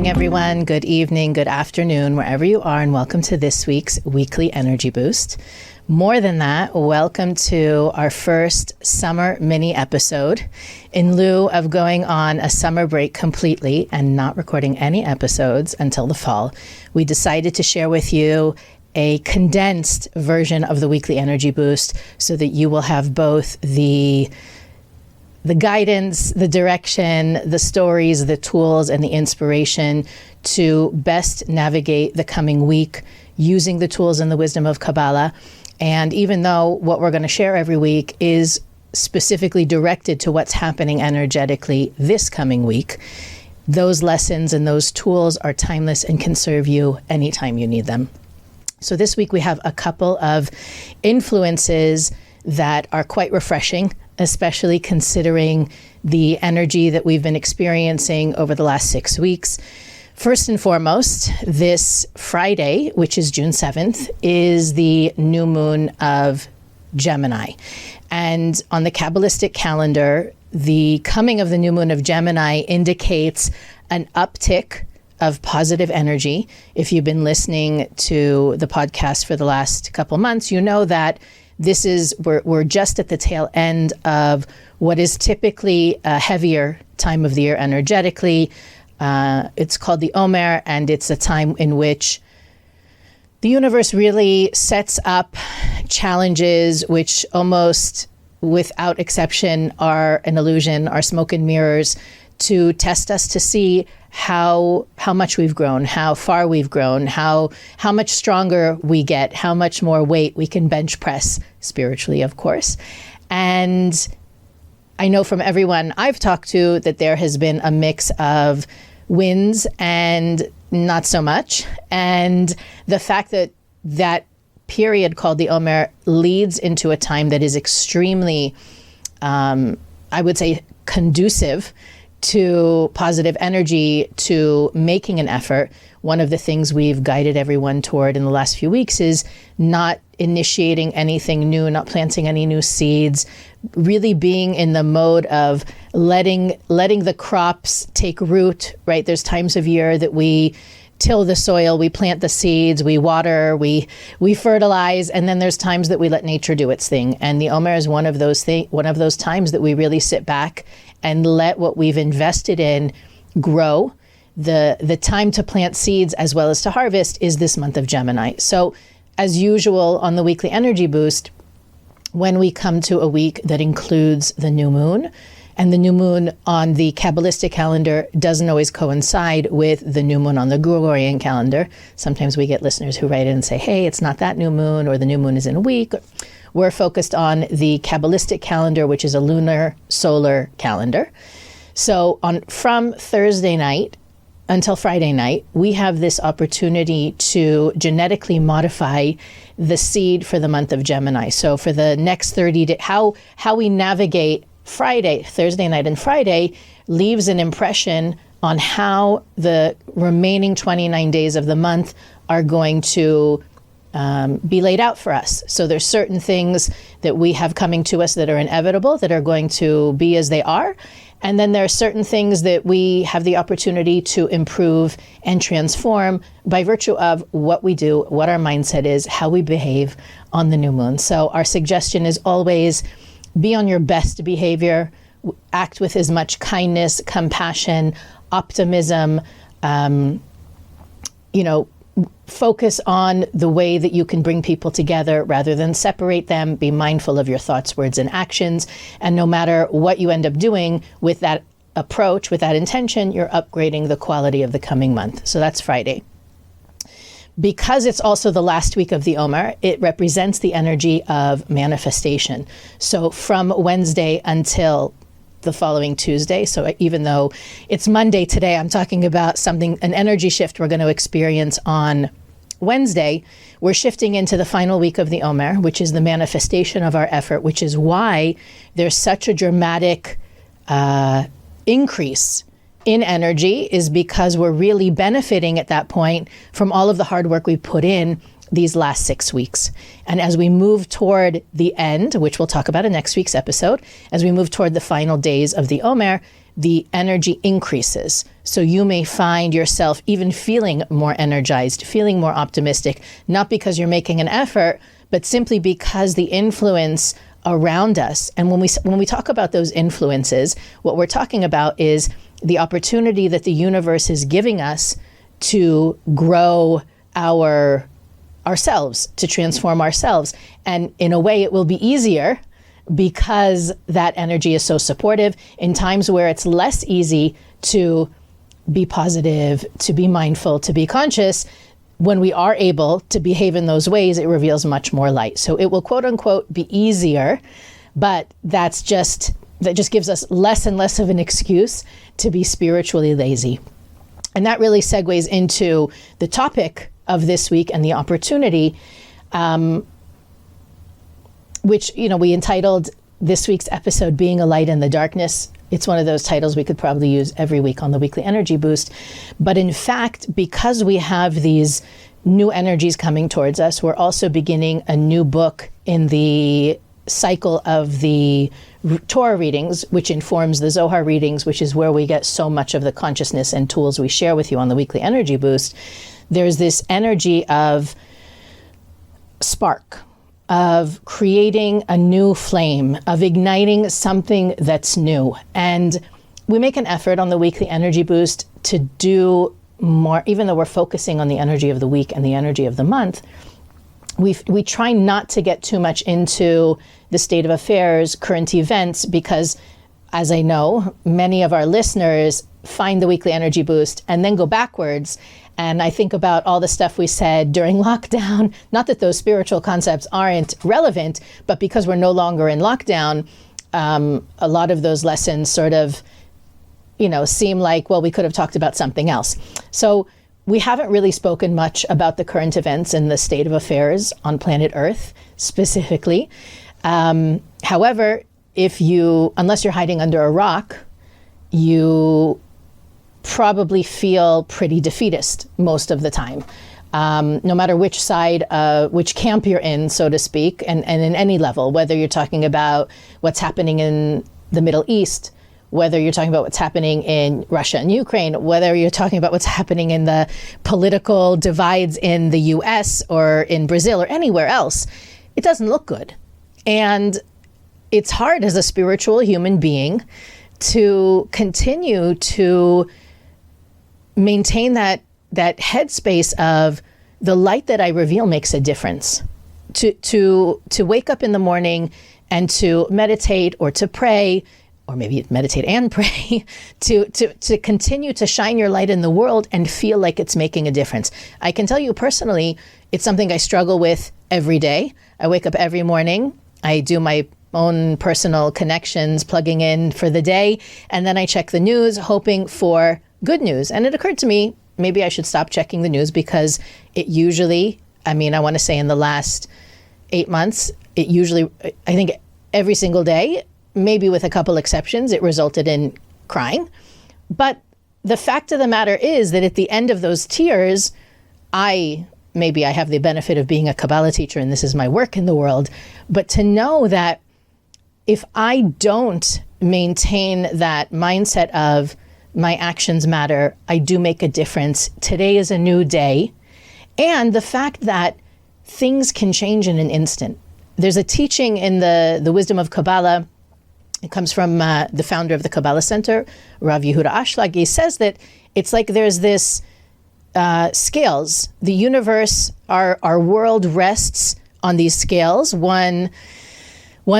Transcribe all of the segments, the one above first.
morning, everyone. Good evening, good afternoon, wherever you are, and welcome to this week's Weekly Energy Boost. More than that, welcome to our first summer mini episode. In lieu of going on a summer break completely and not recording any episodes until the fall, we decided to share with you a condensed version of the Weekly Energy Boost so that you will have both the guidance, the direction, the stories, the tools, and the inspiration to best navigate the coming week using the tools and the wisdom of Kabbalah. And even though what we're going to share every week is specifically directed to what's happening energetically this coming week, those lessons and those tools are timeless and can serve you anytime you need them. So this week we have a couple of influences that are quite refreshing, especially considering the energy that we've been experiencing over the last 6 weeks. First and foremost, this Friday, which is June 7th, is the new moon of Gemini. And on the Kabbalistic calendar, the coming of the new moon of Gemini indicates an uptick of positive energy. If you've been listening to the podcast for the last couple months, you know that we're just at the tail end of what is typically a heavier time of the year energetically. It's called the Omer, and it's a time in which the universe really sets up challenges which almost without exception are an illusion, are smoke and mirrors, to test us to see how much we've grown, how far we've grown, how much stronger we get, how much more weight we can bench press, spiritually, of course. And I know from everyone I've talked to that there has been a mix of wins and not so much. And the fact that that period called the Omer leads into a time that is extremely, I would say, conducive to positive energy, to making an effort. One of the things we've guided everyone toward in the last few weeks is not initiating anything new, not planting any new seeds, really being in the mode of letting the crops take root, right? There's times of year that we till the soil, we plant the seeds, we water, we fertilize, and then there's times that we let nature do its thing. And the Omer is one of those times that we really sit back and let what we've invested in grow. The time to plant seeds as well as to harvest is this month of Gemini. So as usual on the Weekly Energy Boost, when we come to a week that includes the new moon, and the new moon on the Kabbalistic calendar doesn't always coincide with the new moon on the Gregorian calendar. Sometimes we get listeners who write in and say, hey, it's not that new moon, or the new moon is in a week. We're focused on the Kabbalistic calendar, which is a lunar solar calendar. So from Thursday night until Friday night, we have this opportunity to genetically modify the seed for the month of Gemini. So for the next 30 days, how we navigate Thursday night and Friday leaves an impression on how the remaining 29 days of the month are going to be laid out for us. So there's certain things that we have coming to us that are inevitable, that are going to be as they are. And then there are certain things that we have the opportunity to improve and transform by virtue of what we do, what our mindset is, how we behave on the new moon. So our suggestion is always be on your best behavior, act with as much kindness, compassion, optimism, focus on the way that you can bring people together rather than separate them. Be mindful of your thoughts, words, and actions. And no matter what you end up doing with that approach, with that intention, you're upgrading the quality of the coming month. So that's Friday. Because it's also the last week of the Omer, it represents the energy of manifestation. So from Wednesday until the following Tuesday, so even though it's Monday today, I'm talking about an energy shift we're going to experience on Wednesday. We're shifting into the final week of the Omer, which is the manifestation of our effort, which is why there's such a dramatic increase in energy, is because we're really benefiting at that point from all of the hard work we put in these last 6 weeks. And as we move toward the end, which we'll talk about in next week's episode, as we move toward the final days of the Omer, the energy increases. So you may find yourself even feeling more energized, feeling more optimistic, not because you're making an effort, but simply because the influence around us. And when we talk about those influences, what we're talking about is the opportunity that the universe is giving us to grow ourselves, to transform ourselves. And in a way, it will be easier because that energy is so supportive. In times where it's less easy to be positive, to be mindful, to be conscious, when we are able to behave in those ways, it reveals much more light. So it will, quote unquote, be easier, but that just gives us less and less of an excuse to be spiritually lazy. And that really segues into the topic of this week and the opportunity, which, we entitled this week's episode, Being a Light in the Darkness. It's one of those titles we could probably use every week on the Weekly Energy Boost. But in fact, because we have these new energies coming towards us, we're also beginning a new book in the cycle of the Torah readings, which informs the Zohar readings, which is where we get so much of the consciousness and tools we share with you on the Weekly Energy Boost. There's this energy of spark, of creating a new flame, of igniting something that's new. And we make an effort on the Weekly Energy Boost to do more, even though we're focusing on the energy of the week and the energy of the month. We try not to get too much into the state of affairs, current events, because as I know, many of our listeners find the Weekly Energy Boost and then go backwards. And I think about all the stuff we said during lockdown, not that those spiritual concepts aren't relevant, but because we're no longer in lockdown, a lot of those lessons sort of, seem like, well, we could have talked about something else. So we haven't really spoken much about the current events and the state of affairs on planet Earth specifically. However, unless you're hiding under a rock, you probably feel pretty defeatist most of the time, no matter which side, which camp you're in, so to speak, and in any level, whether you're talking about what's happening in the Middle East, whether you're talking about what's happening in Russia and Ukraine, whether you're talking about what's happening in the political divides in the US or in Brazil or anywhere else, it doesn't look good. And it's hard as a spiritual human being to continue to maintain that headspace of the light that I reveal makes a difference. To wake up in the morning and to meditate or to pray, or maybe meditate and pray, to continue to shine your light in the world and feel like it's making a difference. I can tell you personally, it's something I struggle with every day. I wake up every morning, I do my own personal connections, plugging in for the day, and then I check the news, hoping for good news. And it occurred to me, maybe I should stop checking the news, because it usually, I want to say in the last 8 months, it usually, I think every single day, maybe with a couple exceptions, it resulted in crying. But the fact of the matter is that at the end of those tears, maybe I have the benefit of being a Kabbalah teacher and this is my work in the world, but to know that if I don't maintain that mindset of my actions matter, I do make a difference, today is a new day, and the fact that things can change in an instant. There's a teaching in the wisdom of Kabbalah. It comes from the founder of the Kabbalah Centre, Rav Yehuda Ashlag. He says that it's like there's this scales. The universe, our world rests on these scales. One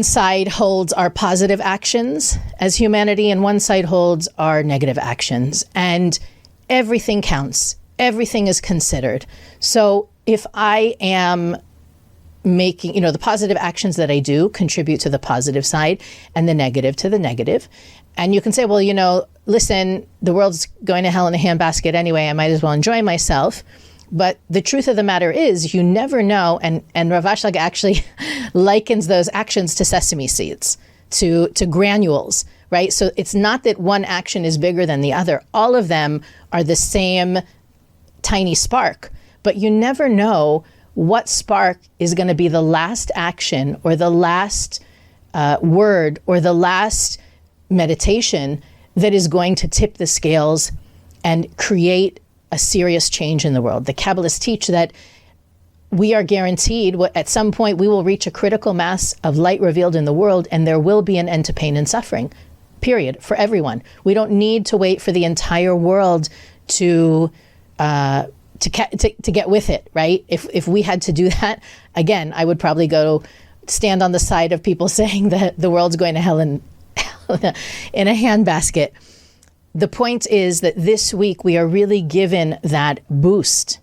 side holds our positive actions as humanity, and one side holds our negative actions. And everything counts. Everything is considered. So if I am making, the positive actions that I do contribute to the positive side and the negative to the negative. And you can say, well, listen, the world's going to hell in a handbasket anyway. I might as well enjoy myself. But the truth of the matter is, you never know. And Rav Ashlag actually likens those actions to sesame seeds, to granules, right? So it's not that one action is bigger than the other. All of them are the same tiny spark, but you never know what spark is going to be the last action or the last word or the last meditation that is going to tip the scales and create a serious change in the world. The Kabbalists teach that we are guaranteed at some point we will reach a critical mass of light revealed in the world, and there will be an end to pain and suffering, period, for everyone. We don't need to wait for the entire world to get with it, right? If we had to do that, again, I would probably go stand on the side of people saying that the world's going to hell in a handbasket. The point is that this week we are really given that boost.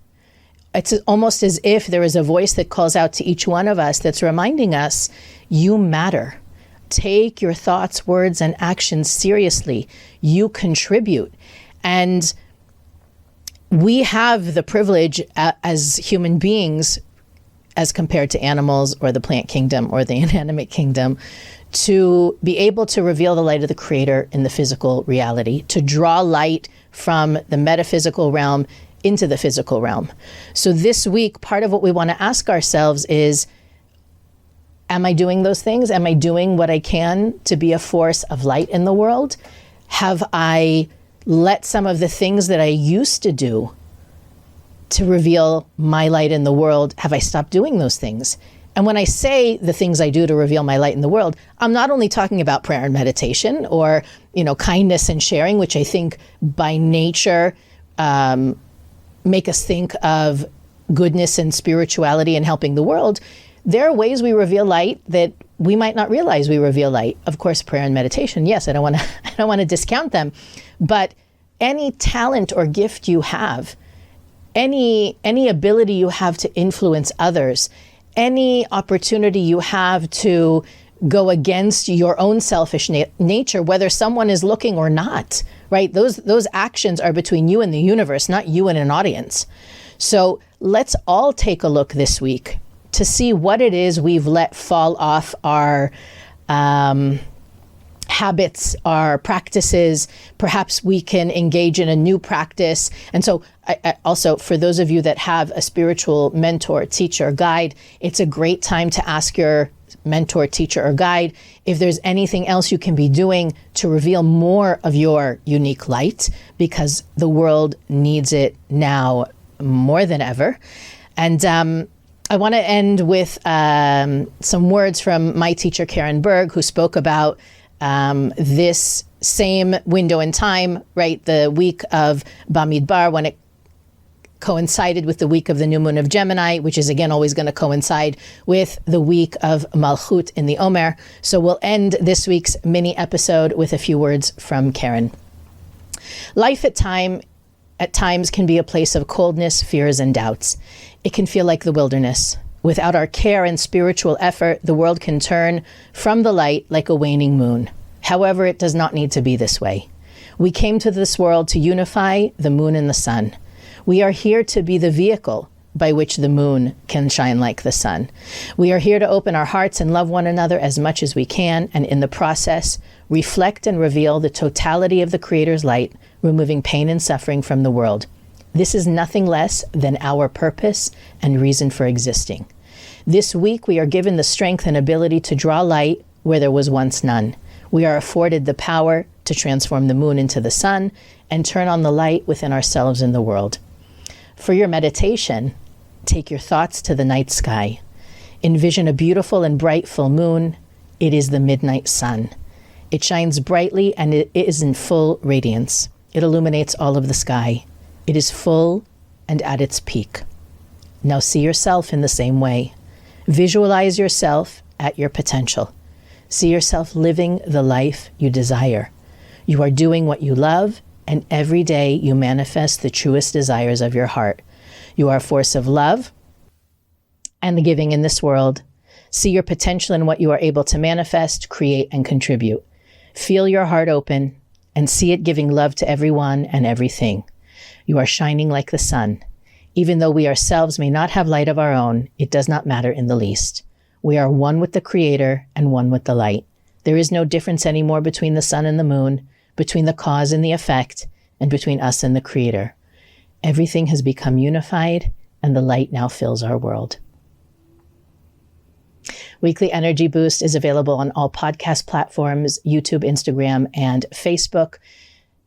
It's almost as if there is a voice that calls out to each one of us that's reminding us, you matter. Take your thoughts, words, and actions seriously. You contribute. And we have the privilege as human beings, as compared to animals or the plant kingdom or the inanimate kingdom, to be able to reveal the light of the Creator in the physical reality, to draw light from the metaphysical realm into the physical realm. So this week, part of what we want to ask ourselves is, am I doing those things? Am I doing what I can to be a force of light in the world? Have I let some of the things that I used to do to reveal my light in the world, have I stopped doing those things? And when I say the things I do to reveal my light in the world, I'm not only talking about prayer and meditation or, kindness and sharing, which I think by nature make us think of goodness and spirituality and helping the world. There are ways we reveal light that we might not realize we reveal light. Of course, prayer and meditation, yes, I don't want to discount them, but any talent or gift you have, any ability you have to influence others, any opportunity you have to go against your own selfish nature, whether someone is looking or not, right? Those actions are between you and the universe, not you and an audience. So let's all take a look this week to see what it is we've let fall off our habits, our practices. Perhaps we can engage in a new practice. And so I also, for those of you that have a spiritual mentor, teacher, guide, it's a great time to ask your mentor, teacher, or guide if there's anything else you can be doing to reveal more of your unique light, because the world needs it now more than ever. And I want to end with some words from my teacher, Karen Berg, who spoke about this same window in time, right? The week of Bamidbar, when it coincided with the week of the new moon of Gemini, which is again always going to coincide with the week of Malchut in the Omer. So we'll end this week's mini episode with a few words from Karen. Life at times can be a place of coldness, fears, and doubts. It can feel like the wilderness. Without our care and spiritual effort, the world can turn from the light like a waning moon. However, it does not need to be this way. We came to this world to unify the moon and the sun. We are here to be the vehicle by which the moon can shine like the sun. We are here to open our hearts and love one another as much as we can, and in the process, reflect and reveal the totality of the Creator's light, removing pain and suffering from the world. This is nothing less than our purpose and reason for existing. This week, we are given the strength and ability to draw light where there was once none. We are afforded the power to transform the moon into the sun and turn on the light within ourselves and the world. For your meditation, take your thoughts to the night sky. Envision a beautiful and bright full moon. It is the midnight sun. It shines brightly and it is in full radiance. It illuminates all of the sky. It is full and at its peak. Now see yourself in the same way. Visualize yourself at your potential. See yourself living the life you desire. You are doing what you love, and every day you manifest the truest desires of your heart. You are a force of love and the giving in this world. See your potential in what you are able to manifest, create, and contribute. Feel your heart open and see it giving love to everyone and everything. You are shining like the sun. Even though we ourselves may not have light of our own, it does not matter in the least. We are one with the Creator and one with the light. There is no difference anymore between the sun and the moon, between the cause and the effect, and between us and the Creator. Everything has become unified, and the light now fills our world. Weekly Energy Boost is available on all podcast platforms, YouTube, Instagram, and Facebook,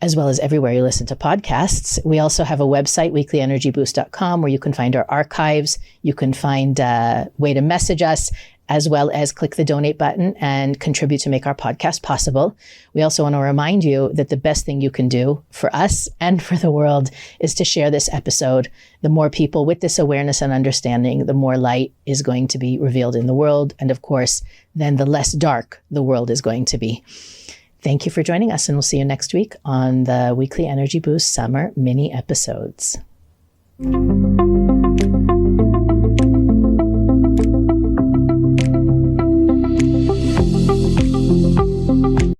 as well as everywhere you listen to podcasts. We also have a website, weeklyenergyboost.com, where you can find our archives. You can find a way to message us, as well as click the donate button and contribute to make our podcast possible. We also want to remind you that the best thing you can do for us and for the world is to share this episode. The more people with this awareness and understanding, the more light is going to be revealed in the world. And of course, then the less dark the world is going to be. Thank you for joining us, and we'll see you next week on the Weekly Energy Boost Summer mini episodes.